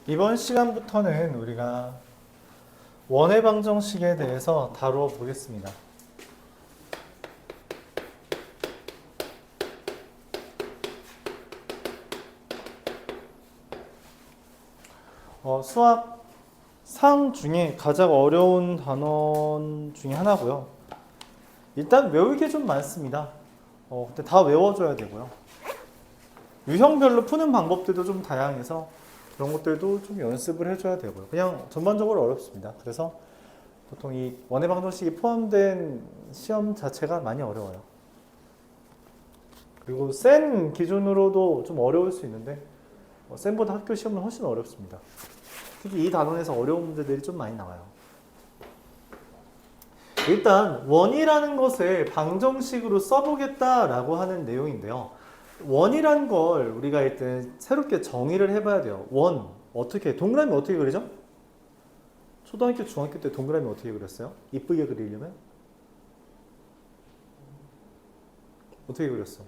이번 시간부터는 우리가 원의 방정식에 대해서 다루어 보겠습니다. 수학 상 중에 가장 어려운 단원 중에 하나고요. 일단 외울 게 좀 많습니다. 근데 다 외워줘야 되고요. 유형별로 푸는 방법들도 좀 다양해서 그런 것들도 좀 연습을 해줘야 되고요. 그냥 전반적으로 어렵습니다. 그래서 보통 이 원의 방정식이 포함된 시험 자체가 많이 어려워요. 그리고 센 기준으로도 좀 어려울 수 있는데 센보다 학교 시험은 훨씬 어렵습니다. 특히 이 단원에서 어려운 문제들이 좀 많이 나와요. 일단 원이라는 것을 방정식으로 써보겠다라고 하는 내용인데요. 원이란 걸 우리가 일단 새롭게 정의를 해봐야 돼요. 원 어떻게 동그라미 어떻게 그리죠? 초등학교 중학교 때 동그라미 어떻게 그렸어요? 이쁘게 그리려면 어떻게 그렸어?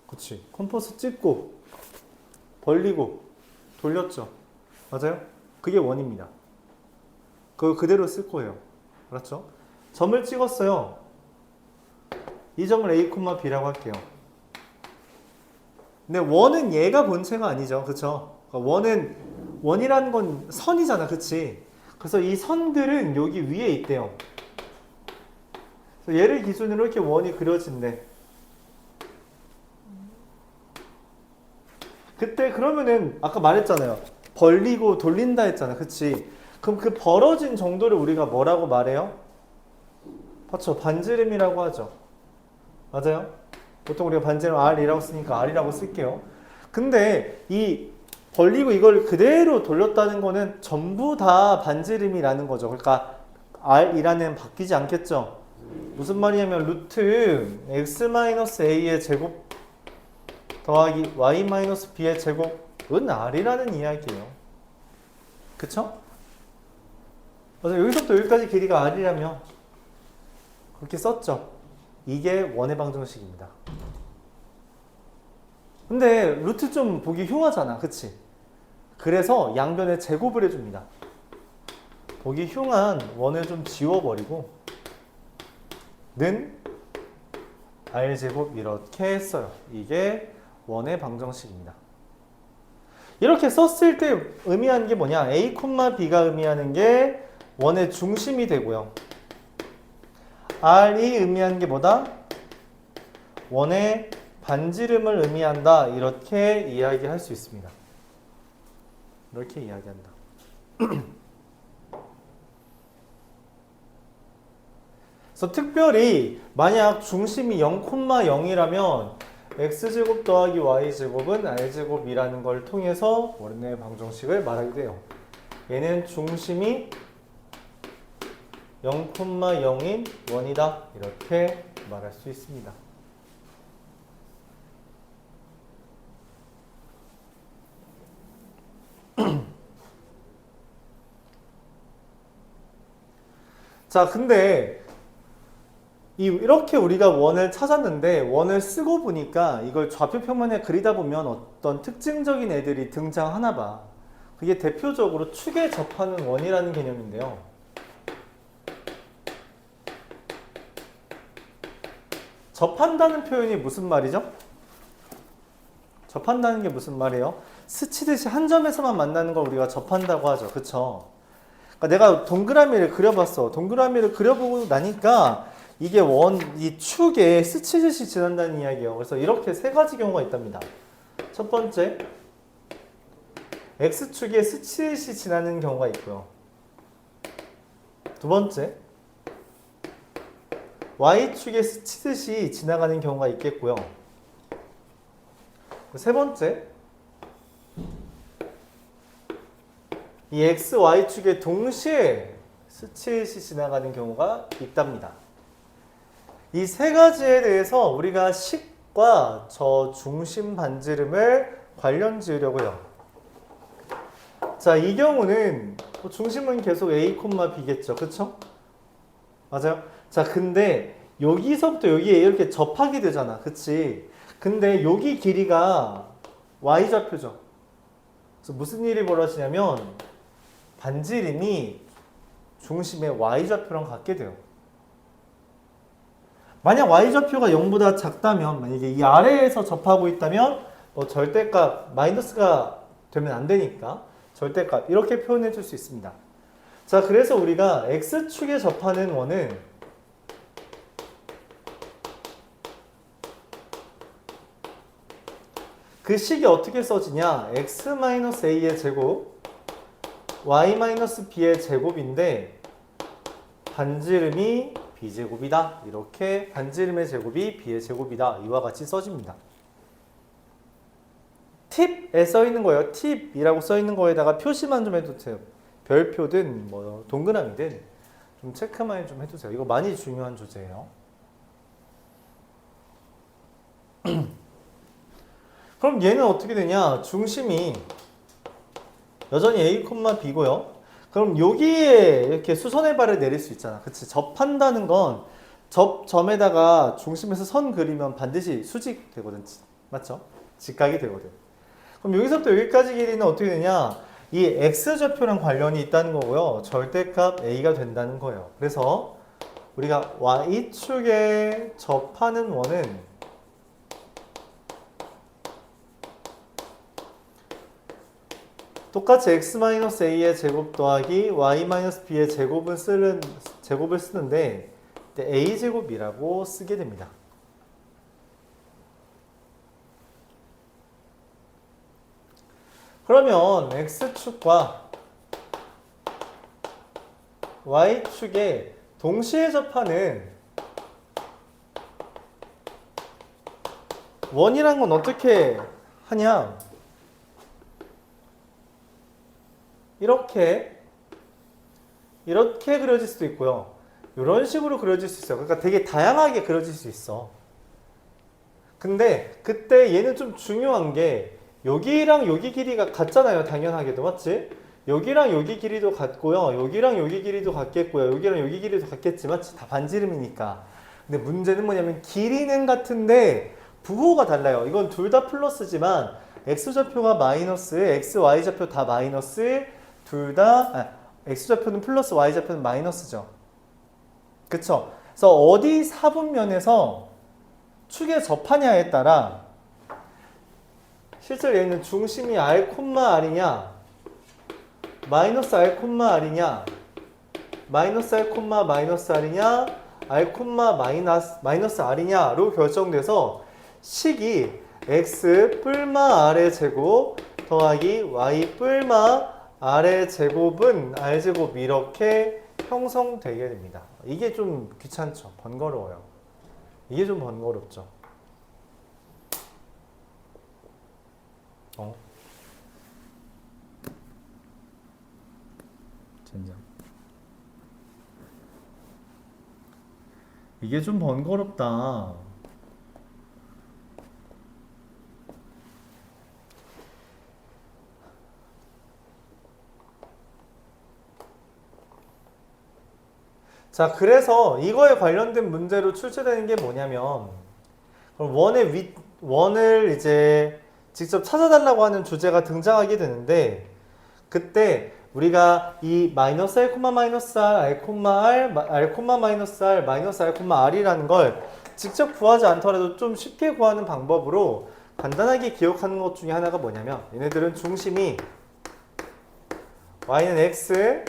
그치, 컴퍼스 찍고 벌리고 돌렸죠. 맞아요? 그게 원입니다. 그거 그대로 쓸 거예요. 알았죠? 점을 찍었어요. 이 점을 A, B라고 할게요. 근데 원은 얘가 본체가 아니죠. 그쵸? 원이라는 건 선이잖아. 그치? 그래서 이 선들은 여기 위에 있대요. 그래서 얘를 기준으로 이렇게 원이 그려진대. 그때 그러면은 아까 말했잖아요. 벌리고 돌린다 했잖아. 그치? 그럼 그 벌어진 정도를 우리가 뭐라고 말해요? 그렇죠. 반지름이라고 하죠. 맞아요? 보통 우리가 반지름 R이라고 쓰니까 R이라고 쓸게요. 근데 이 벌리고 이걸 그대로 돌렸다는 거는 전부 다 반지름이라는 거죠. 그러니까 R이라는 바뀌지 않겠죠. 무슨 말이냐면 루트 x-a의 제곱 더하기 y-b의 제곱은 R이라는 이야기예요. 그쵸? 맞아요. 여기서부터 여기까지 길이가 R이라며 그렇게 썼죠. 이게 원의 방정식입니다. 근데 루트 좀 보기 흉하잖아. 그치? 그래서 양변에 제곱을 해줍니다. 보기 흉한 원을 좀 지워버리고 는 R제곱 이렇게 했어요. 이게 원의 방정식입니다. 이렇게 썼을 때 의미하는 게 뭐냐? A, B가 의미하는 게 원의 중심이 되고요. R이 의미하는 게 뭐다? 원의 반지름을 의미한다. 이렇게 이야기할 수 있습니다. 이렇게 이야기한다. 그래서 특별히 만약 중심이 0,0이라면 x제곱 더하기 y제곱은 r제곱이라는 걸 통해서 원의 방정식을 말하게 돼요. 얘는 중심이 0,0인 원이다. 이렇게 말할 수 있습니다. 자, 근데 이렇게 우리가 원을 찾았는데 원을 쓰고 보니까 이걸 좌표평면에 그리다 보면 어떤 특징적인 애들이 등장하나 봐. 그게 대표적으로 축에 접하는 원이라는 개념인데요. 접한다는 표현이 무슨 말이죠? 접한다는 게 무슨 말이에요? 스치듯이 한 점에서만 만나는 걸 우리가 접한다고 하죠. 그쵸? 그러니까 내가 동그라미를 그려봤어. 동그라미를 그려보고 나니까 이게 이 축에 스치듯이 지난다는 이야기예요. 그래서 이렇게 세 가지 경우가 있답니다. 첫 번째, X축에 스치듯이 지나는 경우가 있고요. 두 번째, Y축에 스치듯이 지나가는 경우가 있겠고요. 세 번째, 이 X, Y축에 동시에 스치듯이 지나가는 경우가 있답니다. 이 세 가지에 대해서 우리가 식과 저 중심 반지름을 관련 지으려고요. 자, 이 경우는 중심은 계속 A, B겠죠. 그쵸? 맞아요? 자, 근데 여기서부터 여기에 이렇게 접하게 되잖아. 그치? 근데 여기 길이가 Y좌표죠. 그래서 무슨 일이 벌어지냐면 반지름이 중심의 y좌표랑 같게 돼요. 만약 y좌표가 0보다 작다면, 만약에 이 아래에서 접하고 있다면 절대값 마이너스가 되면 안 되니까 절대값 이렇게 표현해 줄 수 있습니다. 자, 그래서 우리가 x축에 접하는 원은 그 식이 어떻게 써지냐? x-a의 제곱 y-b의 제곱인데 반지름이 b제곱이다. 이렇게 반지름의 제곱이 b의 제곱이다. 이와 같이 써집니다. 팁에 써 있는 거예요. 팁이라고 써 있는 거에다가 표시만 좀 해두세요. 별표든 뭐 동그라미든 좀 체크만 좀 해두세요. 이거 많이 중요한 주제예요. 그럼 얘는 어떻게 되냐? 중심이 여전히 A, B고요. 그럼 여기에 이렇게 수선의 발을 내릴 수 있잖아. 그치? 접한다는 건 접점에다가 중심에서 선 그리면 반드시 수직 되거든. 맞죠? 직각이 되거든. 그럼 여기서부터 여기까지 길이는 어떻게 되냐? 이 X좌표랑 관련이 있다는 거고요. 절대값 A가 된다는 거예요. 그래서 우리가 Y축에 접하는 원은 똑같이 x-a의 제곱 더하기 y-b의 제곱을 쓰는데 a제곱이라고 쓰게 됩니다. 그러면 x축과 y축에 동시에 접하는 원이란 건 어떻게 하냐? 이렇게 그려질 수도 있고요. 이런 식으로 그려질 수 있어요. 그러니까 되게 다양하게 그려질 수 있어. 근데 그때 얘는 좀 중요한 게 여기랑 여기 길이가 같잖아요. 당연하게도. 맞지? 여기랑 여기 길이도 같고요. 여기랑 여기 길이도 같겠고요. 여기랑 여기 길이도 같겠지. 맞지? 다 반지름이니까. 근데 문제는 뭐냐면 길이는 같은데 부호가 달라요. 이건 둘 다 플러스지만 x좌표가 마이너스, xy좌표 다 마이너스, x좌표는 플러스, y좌표는 마이너스죠. 그쵸? 그래서 어디 사분면에서 축에 접하냐에 따라 실제로 얘는 중심이 r, r이냐 마이너스 r, r이냐 마이너스 r, 마이너스 r이냐 r, 마이너스 r이냐로 결정돼서 식이 x 뿔마 r의 제곱 더하기 y 뿔마 r의 제곱은 r제곱 이렇게 형성되게 됩니다. 이게 좀 귀찮죠? 번거로워요. 이게 좀 번거롭죠? 젠장. 이게 좀 번거롭다. 자, 그래서 이거에 관련된 문제로 출제되는 게 뭐냐면 원을 이제 직접 찾아달라고 하는 주제가 등장하게 되는데 그때 우리가 이 마이너스 r, 마이너스 r, r, 마이너스 r, 마이너스 r, r이라는 걸 직접 구하지 않더라도 좀 쉽게 구하는 방법으로 간단하게 기억하는 것 중에 하나가 뭐냐면 얘네들은 중심이 y는 x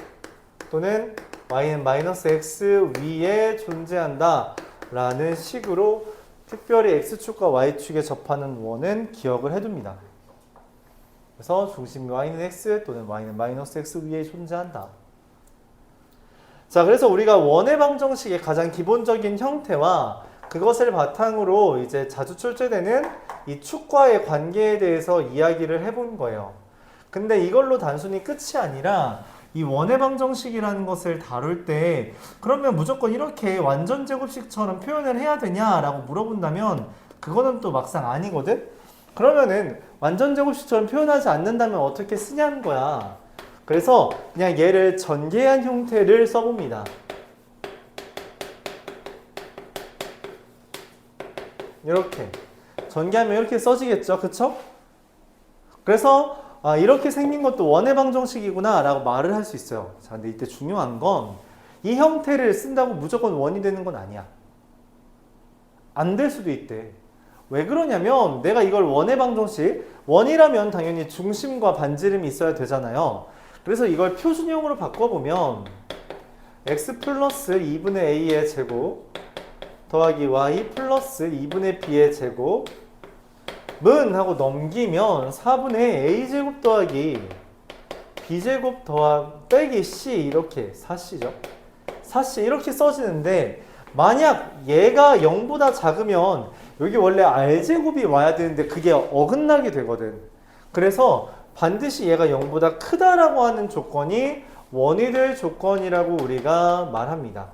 또는 y는 마이너스 x 위에 존재한다 라는 식으로 특별히 x축과 y축에 접하는 원은 기억을 해둡니다. 그래서 중심이 y는 x 또는 y는 마이너스 x 위에 존재한다. 자, 그래서 우리가 원의 방정식의 가장 기본적인 형태와 그것을 바탕으로 이제 자주 출제되는 이 축과의 관계에 대해서 이야기를 해본 거예요. 근데 이걸로 단순히 끝이 아니라 이 원의 방정식이라는 것을 다룰 때 그러면 무조건 이렇게 완전 제곱식처럼 표현을 해야 되냐라고 물어본다면 그거는 또 막상 아니거든? 그러면은 완전 제곱식처럼 표현하지 않는다면 어떻게 쓰냐는 거야. 그래서 그냥 얘를 전개한 형태를 써봅니다. 이렇게 전개하면 이렇게 써지겠죠, 그쵸? 그래서 아, 이렇게 생긴 것도 원의 방정식이구나 라고 말을 할 수 있어요. 자, 근데 이때 중요한 건 이 형태를 쓴다고 무조건 원이 되는 건 아니야. 안 될 수도 있대. 왜 그러냐면 내가 이걸 원의 방정식, 원이라면 당연히 중심과 반지름이 있어야 되잖아요. 그래서 이걸 표준형으로 바꿔보면 x 플러스 2분의 a의 제곱 더하기 y 플러스 2분의 b의 제곱은 하고 넘기면 4분의 a제곱 더하기 b제곱 빼기 c 이렇게 4c죠. 4c 이렇게 써지는데 만약 얘가 0보다 작으면 여기 원래 r제곱이 와야 되는데 그게 어긋나게 되거든. 그래서 반드시 얘가 0보다 크다라고 하는 조건이 원이 될 조건이라고 우리가 말합니다.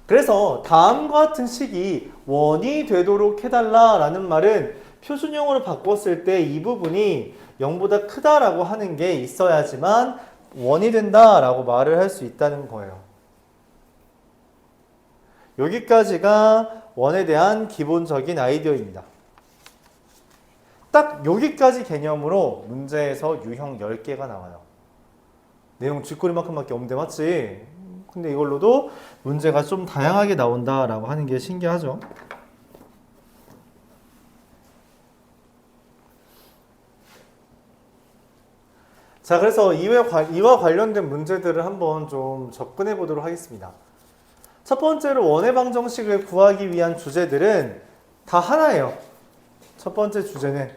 그래서 다음과 같은 식이 원이 되도록 해달라라는 말은 표준형으로 바꿨을 때 이 부분이 0보다 크다라고 하는 게 있어야지만 원이 된다라고 말을 할 수 있다는 거예요. 여기까지가 원에 대한 기본적인 아이디어입니다. 딱 여기까지 개념으로 문제에서 유형 10개가 나와요. 내용 쥐꼬리만큼밖에 없는데 맞지? 근데 이걸로도 문제가 좀 다양하게 나온다라고 하는 게 신기하죠? 자, 그래서 이와 관련된 문제들을 한번 좀 접근해 보도록 하겠습니다. 첫 번째로 원의 방정식을 구하기 위한 주제들은 다 하나예요. 첫 번째 주제는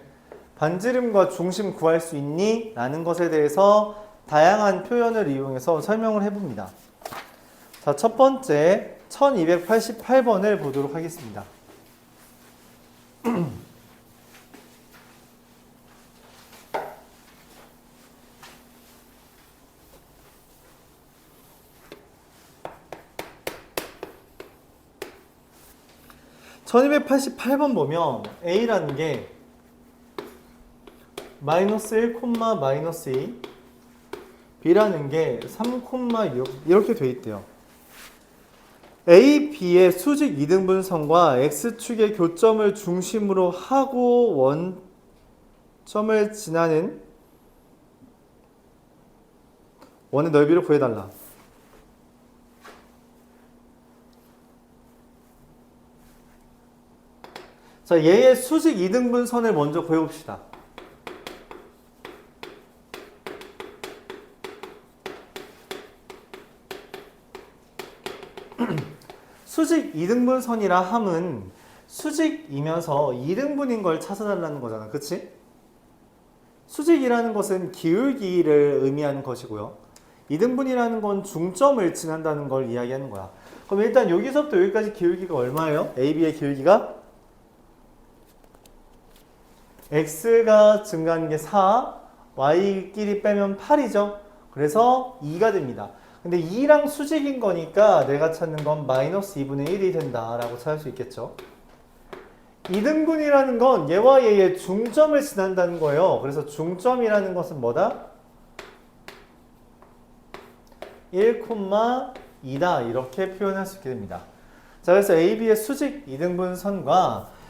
반지름과 중심 구할 수 있니? 라는 것에 대해서 다양한 표현을 이용해서 설명을 해봅니다. 자, 첫 번째 1288번을 보도록 하겠습니다. (1288번) 보면 A라는 게 마이너스 1, 마이너스 2 B라는 게 3, 6 이렇게 돼 있대요. A, B의 수직 이등분선과 X축의 교점을 중심으로 하고 원점을 지나는 원의 넓이를 구해달라. 자, 얘의 수직 이등분선을 먼저 구해봅시다. 수직 이등분선이라 함은 수직이면서 이등분인 걸 찾아달라는 거잖아. 그치? 수직이라는 것은 기울기를 의미하는 것이고요. 이등분이라는 건 중점을 지난다는 걸 이야기하는 거야. 그럼 일단 여기서부터 여기까지 기울기가 얼마예요? AB의 기울기가? X가 증가하는 게 4, Y끼리 빼면 8이죠. 그래서 2가 됩니다. 근데 2랑 수직인 거니까 내가 찾는 건 마이너스 2분의 1이 된다라고 찾을 수 있겠죠. 이등분이라는 건 얘와 얘의 중점을 지난다는 거예요. 그래서 중점이라는 것은 뭐다? 1, 2다 이렇게 표현할 수 있게 됩니다. 자, 그래서 AB의 수직 이등분선과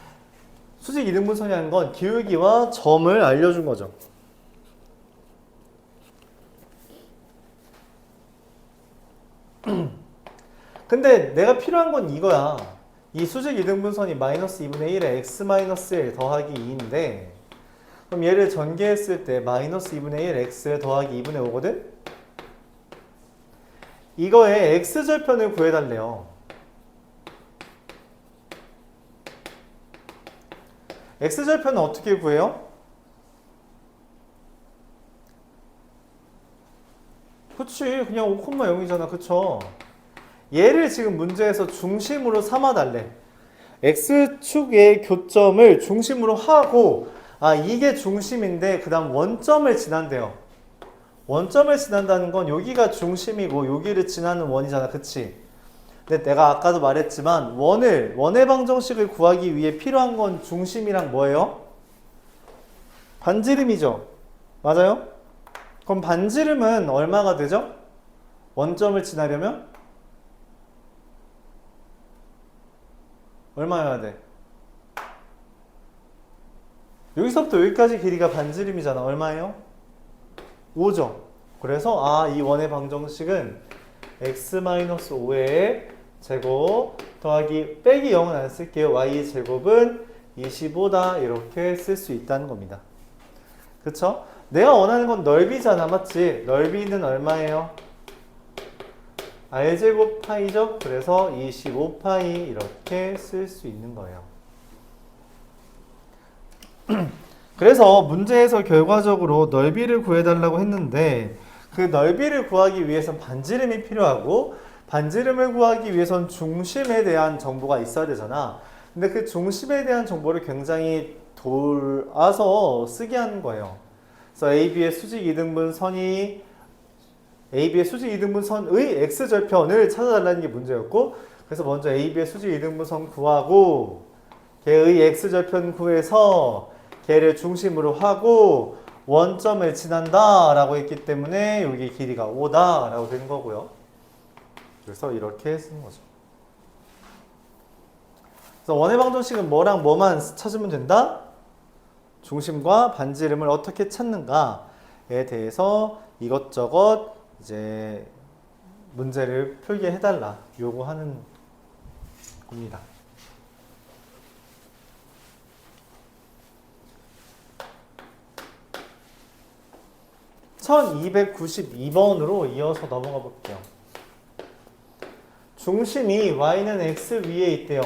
수직 이등분선이라는 건 기울기와 점을 알려준 거죠. 근데 내가 필요한 건 이거야. 이 수직 이등분선이 마이너스 2분의 1에 x-1 더하기 2인데 그럼 얘를 전개했을 때 마이너스 2분의 1 x 더하기 2분의 5거든? 이거의 x절편을 구해달래요. x절편은 어떻게 구해요? 그치, 그냥 5,0이잖아. 그쵸? 얘를 지금 문제에서 중심으로 삼아달래. x축의 교점을 중심으로 하고 이게 중심인데 그 다음 원점을 지난대요. 원점을 지난다는 건 여기가 중심이고 여기를 지나는 원이잖아. 그치? 근데 내가 아까도 말했지만 원의 방정식을 구하기 위해 필요한 건 중심이랑 뭐예요? 반지름이죠. 맞아요? 그럼 반지름은 얼마가 되죠? 원점을 지나려면? 얼마여야 돼? 여기서부터 여기까지 길이가 반지름이잖아. 얼마예요? 5죠. 그래서 이 원의 방정식은 x-5의 제곱 더하기 빼기 0은 안 쓸게요. y의 제곱은 25다. 이렇게 쓸 수 있다는 겁니다. 그쵸? 내가 원하는 건 넓이잖아. 맞지? 넓이는 얼마예요? r제곱 파이죠? 그래서 25파이 이렇게 쓸 수 있는 거예요. 그래서 문제에서 결과적으로 넓이를 구해달라고 했는데 그 넓이를 구하기 위해선 반지름이 필요하고 반지름을 구하기 위해선 중심에 대한 정보가 있어야 되잖아. 근데 그 중심에 대한 정보를 굉장히 돌아서 쓰게 하는 거예요. 그래서 AB의 수직 이등분선의 x절편을 찾아달라는 게 문제였고 그래서 먼저 AB의 수직 이등분선 구하고 걔의 x절편 구해서 걔를 중심으로 하고 원점을 지난다 라고 했기 때문에 여기 길이가 5다 라고 된 거고요. 그래서 이렇게 쓰는 거죠. 그래서 원의 방정식은 뭐랑 뭐만 찾으면 된다? 중심과 반지름을 어떻게 찾는가에 대해서 이것저것 이제 문제를 풀게 해달라 요구하는 겁니다. (1292번으로) 이어서 넘어가 볼게요. 중심이 y는 x 위에 있대요.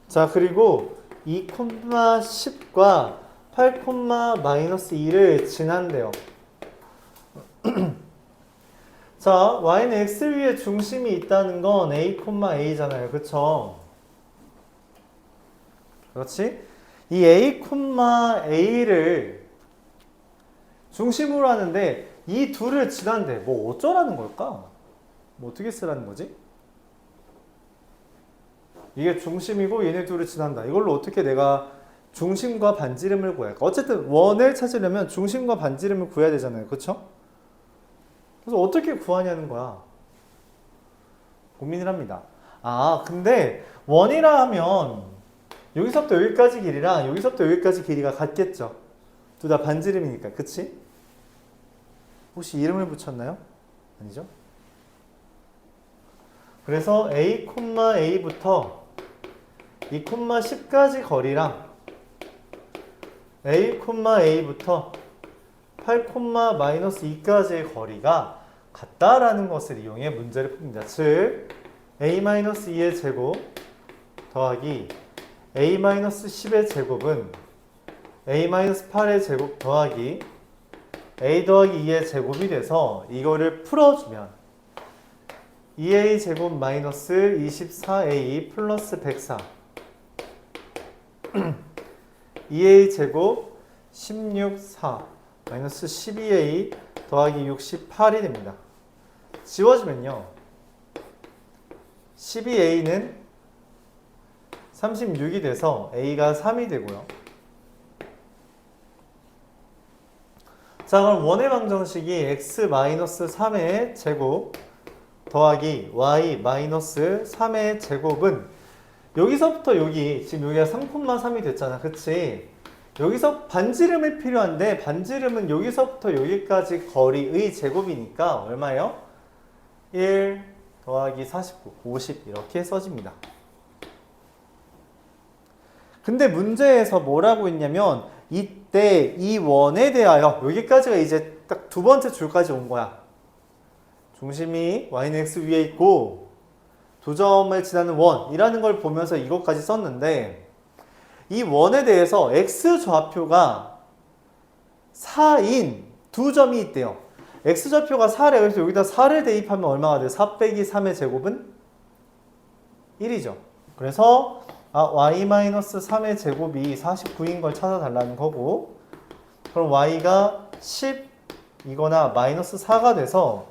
자, 그리고 2,10과 8,-2를 지난대요. 자, y는 x 위에 중심이 있다는 건 a,a잖아요. 그쵸? 그렇지? 이 a,a를 중심으로 하는데 이 둘을 지난대. 뭐 어쩌라는 걸까? 뭐 어떻게 쓰라는 거지? 이게 중심이고 얘네 둘을 지난다. 이걸로 어떻게 내가 중심과 반지름을 구할까? 어쨌든 원을 찾으려면 중심과 반지름을 구해야 되잖아요. 그쵸? 그래서 어떻게 구하냐는 거야. 고민을 합니다. 근데 원이라 하면 여기서부터 여기까지 길이랑 여기서부터 여기까지 길이가 같겠죠. 둘 다 반지름이니까. 그치? 혹시 이름을 붙였나요? 아니죠? 그래서 a,a부터 2,10까지 거리랑 a,a부터 8,-2까지의 거리가 같다라는 것을 이용해 문제를 풉니다. 즉 a-2의 제곱 더하기 a-10의 제곱은 a-8의 제곱 더하기 a 더하기 2의 제곱이 돼서 이거를 풀어주면 2a 제곱 마이너스 24a 플러스 104 2a 제곱 16,4 마이너스 12a 더하기 68이 됩니다. 지워지면요 12a는 36이 돼서 a가 3이 되고요. 자, 그럼 원의 방정식이 x-3의 제곱 더하기 y-3의 제곱은 여기서부터 여기 지금 여기가 3,3이 됐잖아. 그치? 여기서 반지름이 필요한데 반지름은 여기서부터 여기까지 거리의 제곱이니까 얼마예요? 1 더하기 49, 50 이렇게 써집니다. 근데 문제에서 뭐라고 했냐면 이때 이 원에 대하여 여기까지가 이제 딱 두 번째 줄까지 온 거야. 중심이 y는 x 위에 있고 두 점을 지나는 원이라는 걸 보면서 이것까지 썼는데 이 원에 대해서 x좌표가 4인 두 점이 있대요. x좌표가 4래. 그래서 여기다 4를 대입하면 얼마가 돼요? 4 빼기 3의 제곱은 1이죠. 그래서 y-3의 제곱이 49인 걸 찾아달라는 거고 그럼 y가 10이거나 마이너스 4가 돼서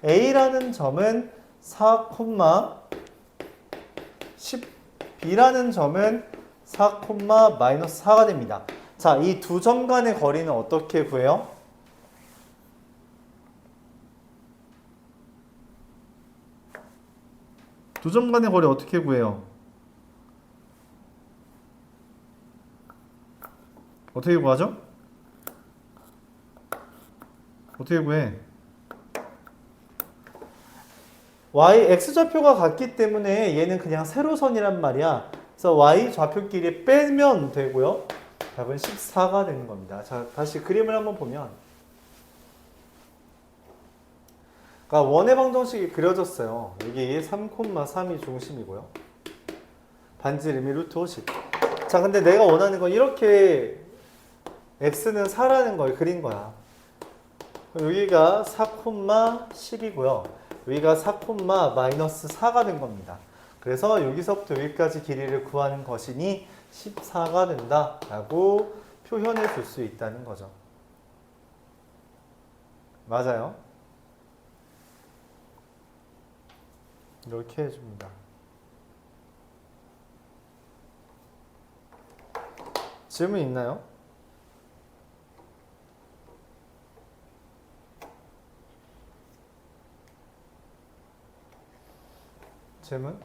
a라는 점은 4, 10, b라는 점은 4, 마이너스 4가 됩니다. 자, 이 두 점 간의 거리는 어떻게 구해요? 두 점 간의 거리 어떻게 구해요? 어떻게 구하죠? 어떻게 구해? x좌표가 같기 때문에 얘는 그냥 세로선이란 말이야. 그래서 y 좌표끼리 빼면 되고요. 답은 14가 되는 겁니다. 자, 다시 그림을 한번 보면, 그러니까 원의 방정식이 그려졌어요. 여기 3,3이 중심이고요. 반지름이 루트 50. 자, 근데 내가 원하는 건 이렇게 x는 4라는 걸 그린 거야. 여기가 4,10이고요. 여기가 4,-4가 된 겁니다. 그래서 여기서부터 여기까지 길이를 구하는 것이니 14가 된다라고 표현해 줄 수 있다는 거죠. 맞아요. 이렇게 해줍니다. 질문 있나요? 질문?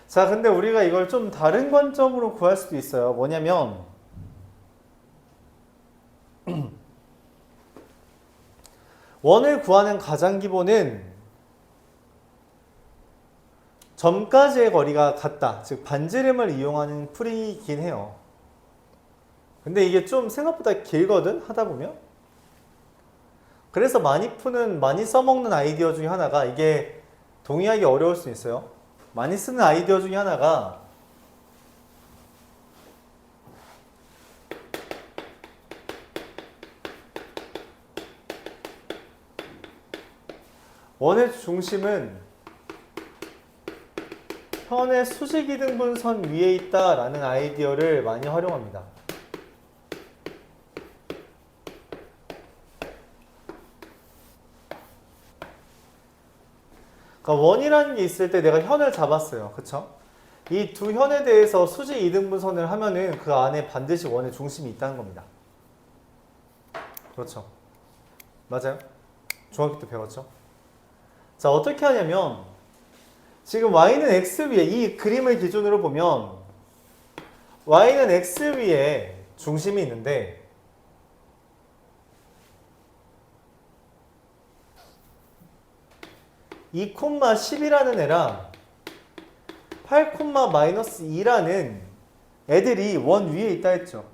자, 근데 우리가 이걸 좀 다른 관점으로 구할 수도 있어요. 뭐냐면 원을 구하는 가장 기본은 점까지의 거리가 같다. 즉 반지름을 이용하는 풀이긴 해요. 근데 이게 좀 생각보다 길거든, 하다 보면. 그래서 많이 써먹는 아이디어 중에 하나가, 이게 동의하기 어려울 수 있어요. 많이 쓰는 아이디어 중에 하나가 원의 중심은 현의 수직이등분선 위에 있다라는 아이디어를 많이 활용합니다. 그러니까 원이라는 게 있을 때 내가 현을 잡았어요. 그쵸? 이 두 현에 대해서 수직 이등분선을 하면은 그 안에 반드시 원의 중심이 있다는 겁니다. 그렇죠? 맞아요? 중학교 때 배웠죠? 자, 어떻게 하냐면 지금 y는 x 위에, 이 그림을 기준으로 보면 y는 x 위에 중심이 있는데 이 2,10이라는 애랑 8,-2라는 애들이 원 위에 있다 했죠.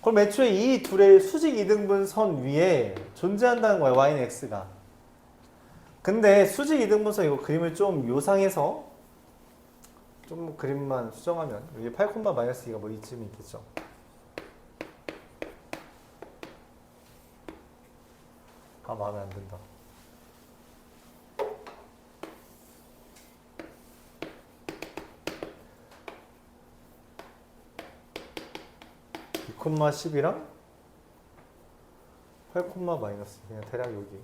그럼 애초에 이 둘의 수직 이등분선 위에 존재한다는 거예요. y는 x가. 근데 수직 이등분선 이거 그림을 좀 요상해서 좀 그림만 수정하면 여기 8,-2가 뭐 이쯤 있겠죠. 아, 마음에 안 든다. 콤마 10이랑 8, 마이너스 그냥 대략 여기.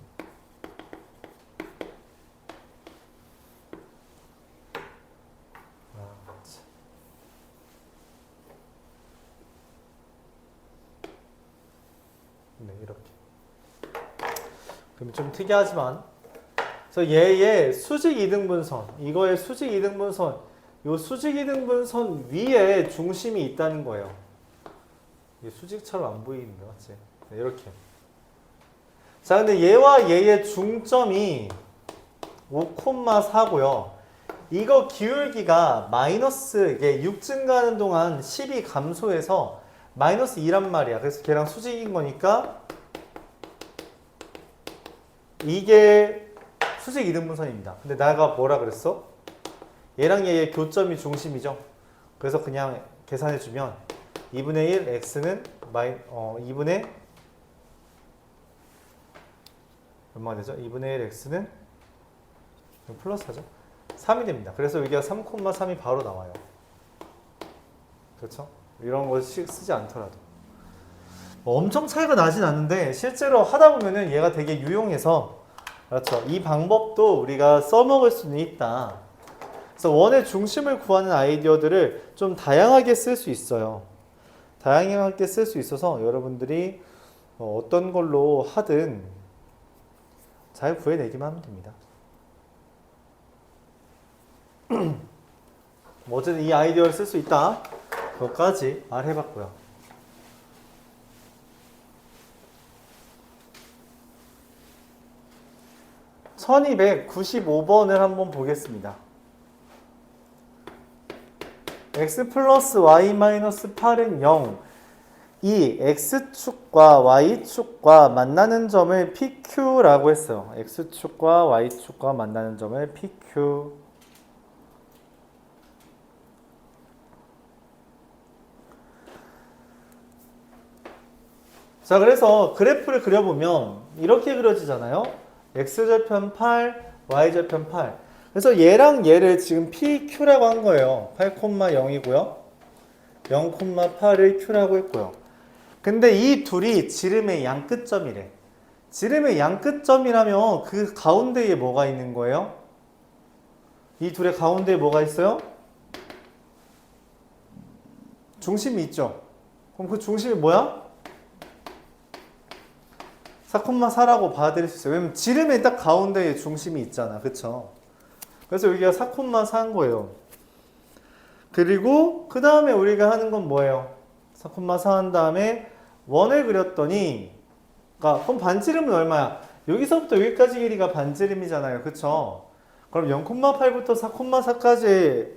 네, 이렇게. 그럼 좀 특이하지만, 그래서 얘의 수직 이등분선, 이거의 수직 이등분선, 요 수직 이등분선 위에 중심이 있다는 거예요. 이게 수직처럼 안 보이는데, 맞지? 네, 이렇게. 자, 근데 얘와 얘의 중점이 5,4고요. 이거 기울기가 마이너스, 이게 6 증가하는 동안 10이 감소해서 마이너스 2란 말이야. 그래서 걔랑 수직인 거니까 이게 수직 이등분선입니다. 근데 내가 뭐라 그랬어? 얘랑 얘의 교점이 중심이죠. 그래서 그냥 계산해주면 2분의 1 x는 2분의 얼마가 되죠? 2분의 1 x는 플러스 하죠. 3이 됩니다. 그래서 여기가 3,3이 바로 나와요. 그렇죠? 이런 거 쓰지 않더라도. 엄청 차이가 나진 않는데 실제로 하다 보면은 얘가 되게 유용해서, 그렇죠? 이 방법도 우리가 써먹을 수는 있다. 그래서 원의 중심을 구하는 아이디어들을 좀 다양하게 쓸 수 있어요. 다양하게 쓸 수 있어서 여러분들이 어떤 걸로 하든 잘 구해내기만 하면 됩니다. 어쨌든 이 아이디어를 쓸 수 있다. 그것까지 말해봤고요. 1295번을 한번 보겠습니다. x 플러스 y 마이너스 8은 0. 이 x축과 y축과 만나는 점을 PQ라고 했어요. x축과 y축과 만나는 점을 PQ. 자, 그래서 그래프를 그려보면 이렇게 그려지잖아요. x절편 8, y절편 8. 그래서 얘랑 얘를 지금 PQ라고 한 거예요. 8,0이고요. 0,8을 Q라고 했고요. 근데 이 둘이 지름의 양끝점이래. 지름의 양끝점이라면 그 가운데에 뭐가 있는 거예요? 이 둘의 가운데에 뭐가 있어요? 중심이 있죠. 그럼 그 중심이 뭐야? 4,4라고 받아들일 수 있어요. 왜냐면 지름의 딱 가운데에 중심이 있잖아. 그쵸? 그래서 여기가 4,4인 거예요. 그리고 그 다음에 우리가 하는 건 뭐예요? 4,4 한 다음에 원을 그렸더니, 그럼 반지름은 얼마야? 여기서부터 여기까지 길이가 반지름이잖아요. 그쵸? 그럼 0,8부터 4,4까지의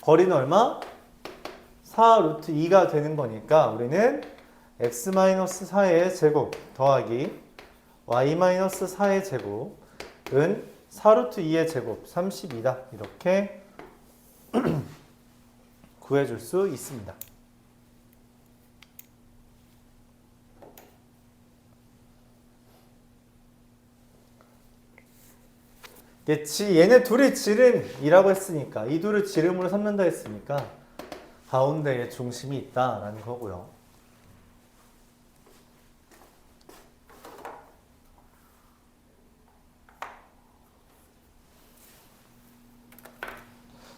거리는 얼마? 4 루트 2가 되는 거니까 우리는 x-4의 제곱 더하기 y-4의 제곱은 4 루트 2의 제곱 32다. 이렇게 구해줄 수 있습니다. 얘네 둘이 지름이라고 했으니까, 이 둘을 지름으로 삼는다 했으니까 가운데에 중심이 있다라는 거고요.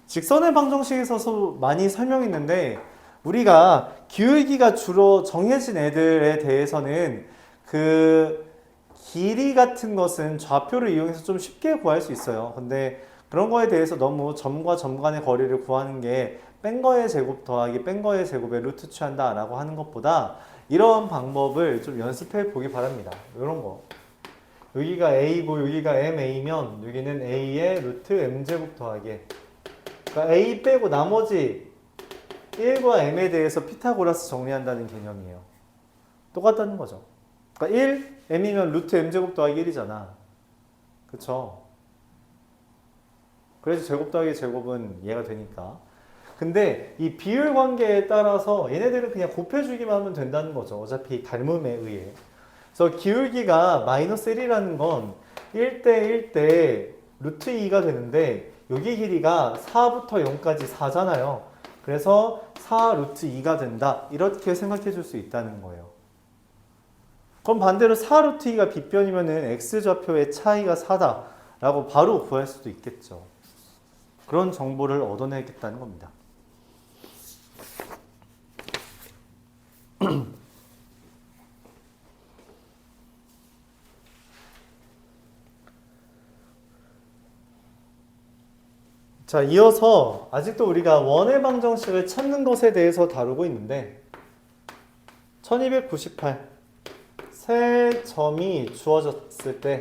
직선의 방정식에서 많이 설명했는데, 우리가 기울기가 주로 정해진 애들에 대해서는 그 길이 같은 것은 좌표를 이용해서 좀 쉽게 구할 수 있어요. 근데 그런 거에 대해서 너무 점과 점 간의 거리를 구하는 게 뺀 거의 제곱 더하기 뺀 거의 제곱에 루트 취한다 라고 하는 것보다 이런 방법을 좀 연습해 보기 바랍니다. 이런 거. 여기가 A고 여기가 MA면 여기는 A의 루트 M제곱 더하기, 그러니까 A 빼고 나머지 1과 M에 대해서 피타고라스 정리한다는 개념이에요. 똑같다는 거죠. 그러니까 1, M이면 루트 M제곱 더하기 1이잖아. 그쵸? 그래서 제곱 더하기 제곱은 얘가 되니까. 근데 이 비율 관계에 따라서 얘네들은 그냥 곱해주기만 하면 된다는 거죠. 어차피 닮음에 의해. 그래서 기울기가 마이너스 1이라는 건 1대 1대 루트 2가 되는데 여기 길이가 4부터 0까지 4잖아요. 그래서 4 루트 2가 된다. 이렇게 생각해 줄 수 있다는 거예요. 그럼 반대로 4 루트 2가 빗변이면은 x좌표의 차이가 4다 라고 바로 구할 수도 있겠죠. 그런 정보를 얻어내겠다는 겁니다. 자, 이어서 아직도 우리가 원의 방정식을 찾는 것에 대해서 다루고 있는데 1298 세 점이 주어졌을 때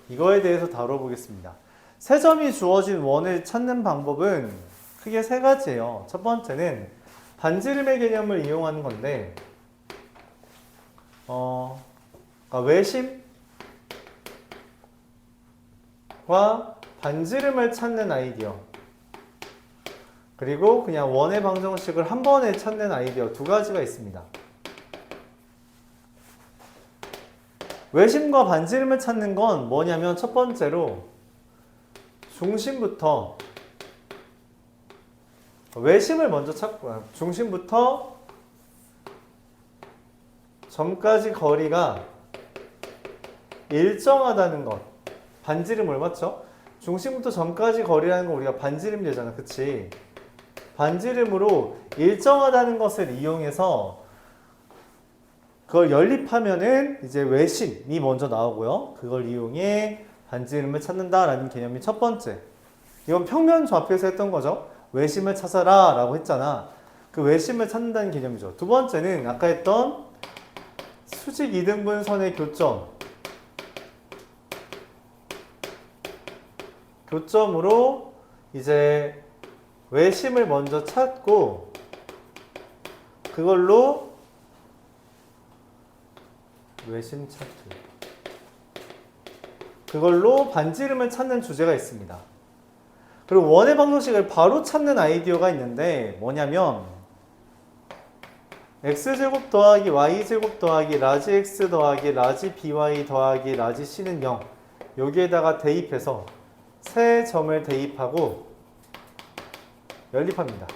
이거에 대해서 다뤄보겠습니다. 세 점이 주어진 원을 찾는 방법은 크게 세 가지예요. 첫 번째는 반지름의 개념을 이용하는 건데 그러니까 외심과 반지름을 찾는 아이디어, 그리고 그냥 원의 방정식을 한 번에 찾는 아이디어 두 가지가 있습니다. 외심과 반지름을 찾는 건 뭐냐면 첫 번째로 중심부터 외심을 먼저 찾고 중심부터 점까지 거리가 일정하다는 것. 반지름을 맞죠? 중심부터 점까지 거리라는 거 우리가 반지름 되잖아. 그치? 반지름으로 일정하다는 것을 이용해서 그걸 연립하면은 이제 외심이 먼저 나오고요. 그걸 이용해 반지름을 찾는다라는 개념이 첫 번째. 이건 평면 좌표에서 했던 거죠. 외심을 찾아라 라고 했잖아. 그 외심을 찾는다는 개념이죠. 두 번째는 아까 했던 수직 이등분선의 교점으로 이제 외심을 먼저 찾고 그걸로 외심 찾기. 그걸로 반지름을 찾는 주제가 있습니다. 그리고 원의 방정식을 바로 찾는 아이디어가 있는데 뭐냐면 x제곱 더하기 y제곱 더하기 라지 x 더하기 라지 by 더하기 라지 c는 0 여기에다가 대입해서 세 점을 대입하고 연립합니다.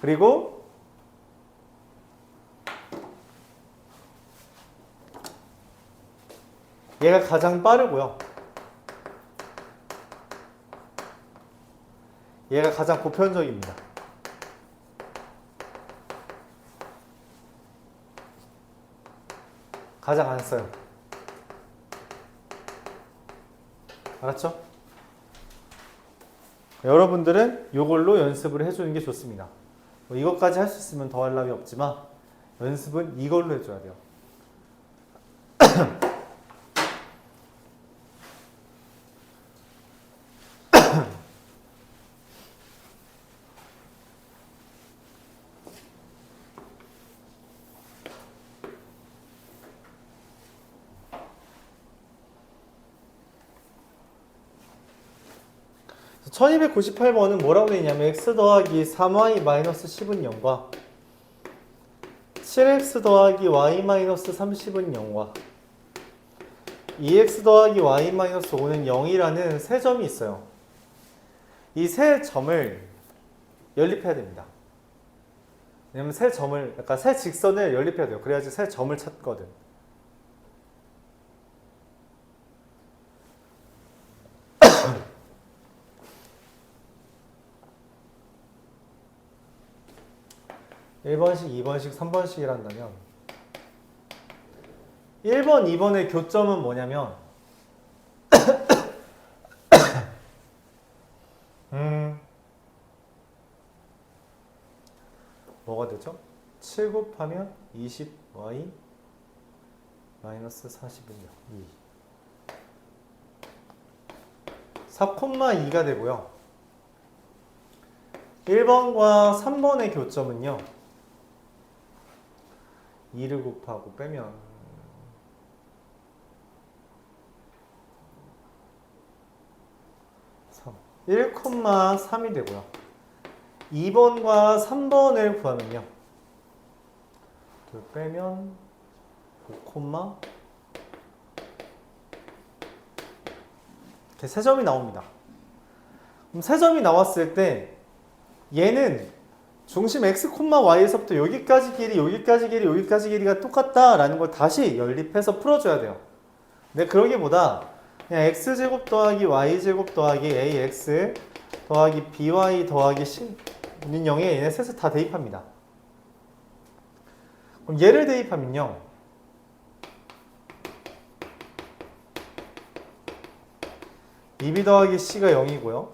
그리고 얘가 가장 빠르고요. 얘가 가장 보편적입니다. 가장 안 써요. 알았죠? 여러분들은 이걸로 연습을 해주는 게 좋습니다. 뭐 이것까지 할 수 있으면 더할 나위 없지만 연습은 이걸로 해줘야 돼요. 그래서 1298번은 뭐라고 되어 있냐면 x 더하기 3y 마이너스 10은 0과 7x 더하기 y 마이너스 30은 0과 2x 더하기 y 마이너스 5는 0이라는 세 점이 있어요. 이 세 점을 연립해야 됩니다. 왜냐면 세 점을, 그러니까 세 직선을 연립해야 돼요. 그래야지 세 점을 찾거든. (1번식) (2번식) (3번식이라) 한다면 1번, 2번의 교점은 뭐냐면 뭐가 되죠? 7 곱하면 20y 마이너스 40은 2 4,2가 되고요. 1번과 3번의 교점은요 2를 곱하고 빼면 3 1,3이 되고요. 2번과 3번을 구하면요 2 빼면 5, 이렇게 세 점이 나옵니다. 그럼 세 점이 나왔을 때 얘는 중심 x, y에서부터 여기까지 길이, 여기까지 길이, 여기까지 길이가 똑같다라는 걸 다시 연립해서 풀어줘야 돼요. 근데 그러기보다 그냥 x제곱 더하기 y제곱 더하기 ax 더하기 by 더하기 c는 0에 얘네 셋을 다 대입합니다. 그럼 얘를 대입하면요 2b 더하기 c가 0이고요.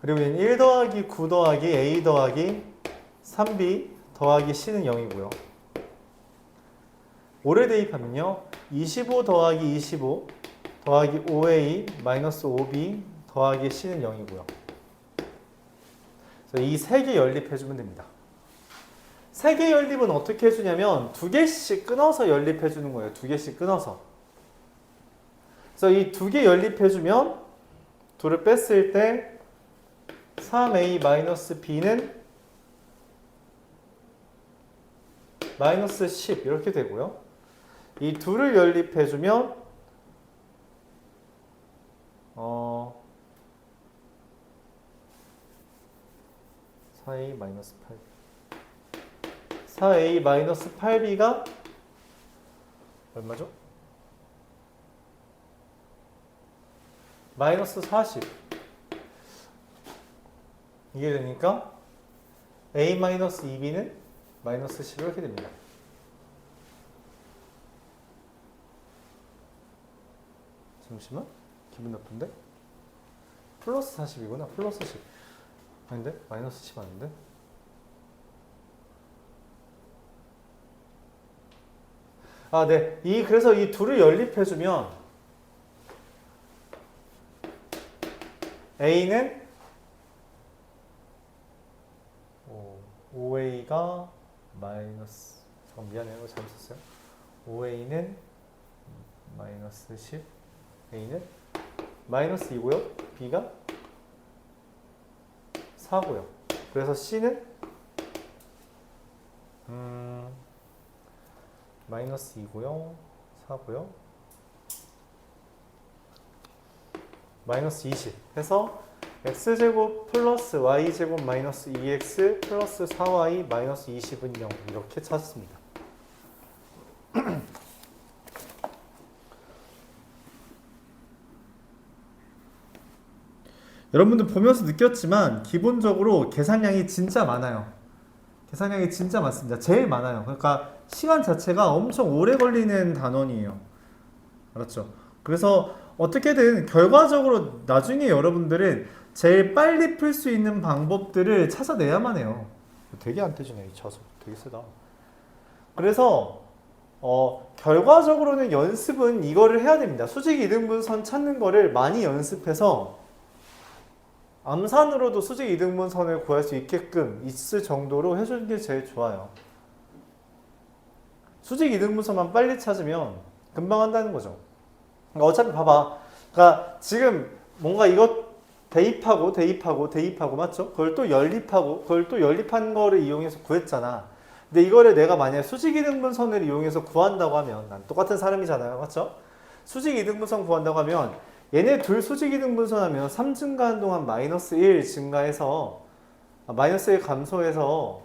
그리고 얘는 1 더하기 9 더하기 a 더하기 3b 더하기 c는 0이고요. 5를 대입하면요 25 더하기 25 더하기 5a 마이너스 5b 더하기 c는 0이고요. 그래서 이 세 개 연립해주면 됩니다. 세 개 연립은 어떻게 해주냐면 두 개씩 끊어서 연립해주는 거예요. 두 개씩 끊어서. 그래서 이 두 개 연립해주면 둘을 뺐을 때 3a-b는 마이너스 10 이렇게 되고요. 이 둘을 연립해주면 4a-8b 4a-8b가 얼마죠? 마이너스 40 이게 되니까 a-2b는 마이너스 10 이렇게 됩니다. 잠시만 기분 나쁜데? 플러스 40이구나. 플러스 10 아닌데? 마이너스 10 아닌데? 아, 네. 그래서 이 둘을 연립해주면 A는 5A가 마이너스, 미안해요. 잘못 썼어요. 5A는 마이너스 10, A는 마이너스 2고요. B가 4고요. 그래서 C는 마이너스 2고요. 4고요. 마이너스 20 해서 x제곱 플러스 y제곱 마이너스 2x 플러스 4y 마이너스 20은 0 이렇게 찾습니다. 여러분들 보면서 느꼈지만 기본적으로 계산량이 진짜 많아요. 계산량이 진짜 많습니다. 제일 많아요. 그러니까 시간 자체가 엄청 오래 걸리는 단원이에요. 알았죠? 그래서 어떻게든 결과적으로 나중에 여러분들은 제일 빨리 풀 수 있는 방법들을 찾아내야만 해요. 되게 안 떼지네, 이 자석. 되게 세다. 그래서 결과적으로는 연습은 이거를 해야 됩니다. 수직 이등분선 찾는 거를 많이 연습해서 암산으로도 수직 이등분선을 구할 수 있게끔 있을 정도로 해주는 게 제일 좋아요. 수직 이등분선만 빨리 찾으면 금방 한다는 거죠. 그러니까 어차피 봐봐. 그러니까 지금 뭔가 이것 대입하고 맞죠? 그걸 또 연립하고 그걸 또 연립한 거를 이용해서 구했잖아. 근데 이거를 내가 만약에 수직 이등분선을 이용해서 구한다고 하면 난 똑같은 사람이잖아요. 맞죠? 수직 이등분선 구한다고 하면 얘네 둘 수직 이등분선 하면 3 증가한 동안 마이너스 1 증가해서 마이너스 1 감소해서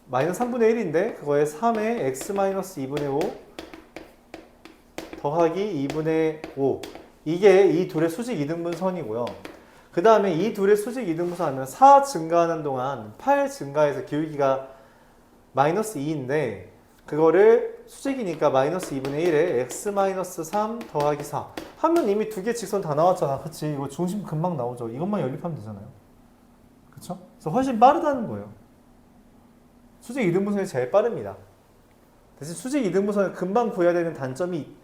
마이너스 3분의 1인데 그거에 3에 x 마이너스 2분의 5 더하기 2분의 5 이게 이 둘의 수직 이등분선이고요. 그 다음에 이 둘의 수직 이등분선 하면 4 증가하는 동안 8 증가해서 기울기가 마이너스 2인데 그거를 수직이니까 마이너스 2분의 1에 x 마이너스 3 더하기 4 하면 이미 두 개 직선 다 나왔잖아. 그치? 이거 중심 금방 나오죠. 이것만 연립하면 되잖아요. 그쵸? 그래서 훨씬 빠르다는 거예요. 수직 이등분선이 제일 빠릅니다. 대신 수직 이등분선을 금방 구해야 되는 단점이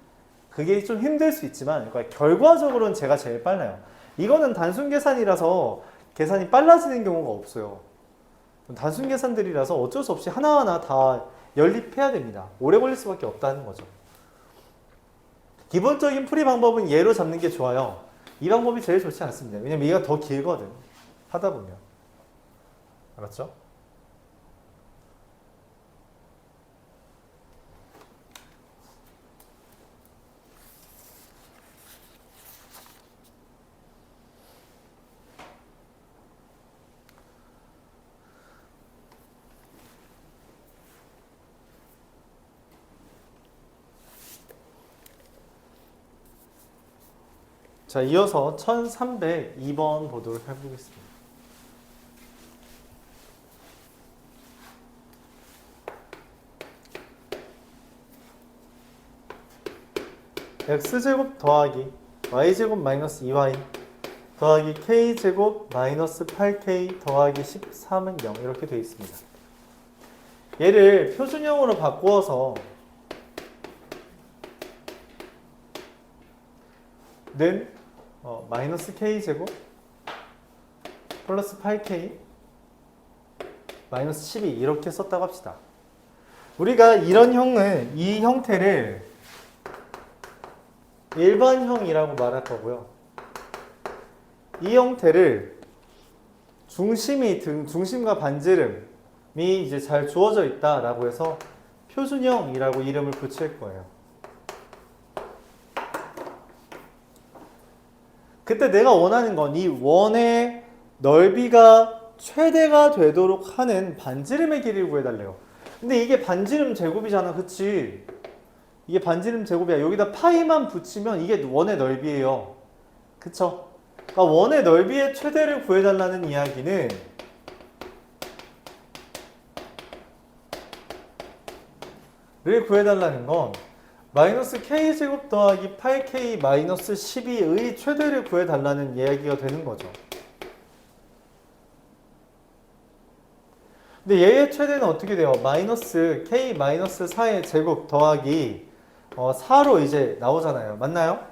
그게 좀 힘들 수 있지만 그러니까 결과적으로는 제가 제일 빨라요. 이거는 단순 계산이라서 계산이 빨라지는 경우가 없어요. 단순 계산들이라서 어쩔 수 없이 하나하나 다 연립해야 됩니다. 오래 걸릴 수밖에 없다는 거죠. 기본적인 풀이 방법은 얘로 잡는 게 좋아요. 이 방법이 제일 좋지 않습니다. 왜냐면 얘가 더 길거든. 하다 보면. 알았죠? 자, 이어서 1302번 보도록 해보겠습니다. x제곱 더하기 y제곱 마이너스 2y 더하기 k제곱 마이너스 8k 더하기 13은 0 이렇게 되어 있습니다. 얘를 표준형으로 바꾸어서 는 마이너스 k제곱 플러스 8k 마이너스 12 이렇게 썼다고 합시다. 우리가 이 형태를 일반형이라고 말할 거고요. 이 형태를 중심과 반지름이 이제 잘 주어져 있다라고 해서 표준형이라고 이름을 붙일 거예요. 그때 내가 원하는 건 이 원의 넓이가 최대가 되도록 하는 반지름의 길이를 구해달래요. 근데 이게 반지름 제곱이잖아. 그치? 이게 반지름 제곱이야. 여기다 파이만 붙이면 이게 원의 넓이에요. 그쵸? 그러니까 원의 넓이의 최대를 구해달라는 이야기는 를 구해달라는 건 마이너스 k제곱 더하기 8k 마이너스 12의 최대를 구해달라는 이야기가 되는 거죠. 근데 얘의 최대는 어떻게 돼요? 마이너스 k 마이너스 4의 제곱 더하기 4로 이제 나오잖아요. 맞나요?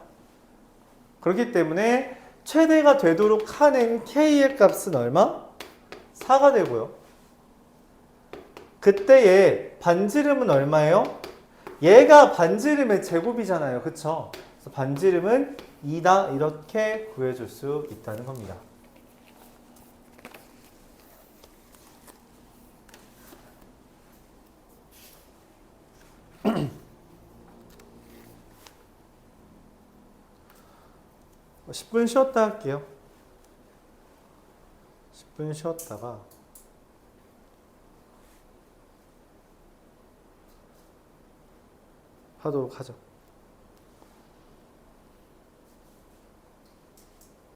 그렇기 때문에 최대가 되도록 하는 k의 값은 얼마? 4가 되고요. 그때의 반지름은 얼마예요? 얘가 반지름의 제곱이잖아요. 그쵸? 그래서 반지름은 2다 이렇게 구해줄 수 있다는 겁니다. 뭐 10분 쉬었다 할게요. 10분 쉬었다가 하도록 하죠.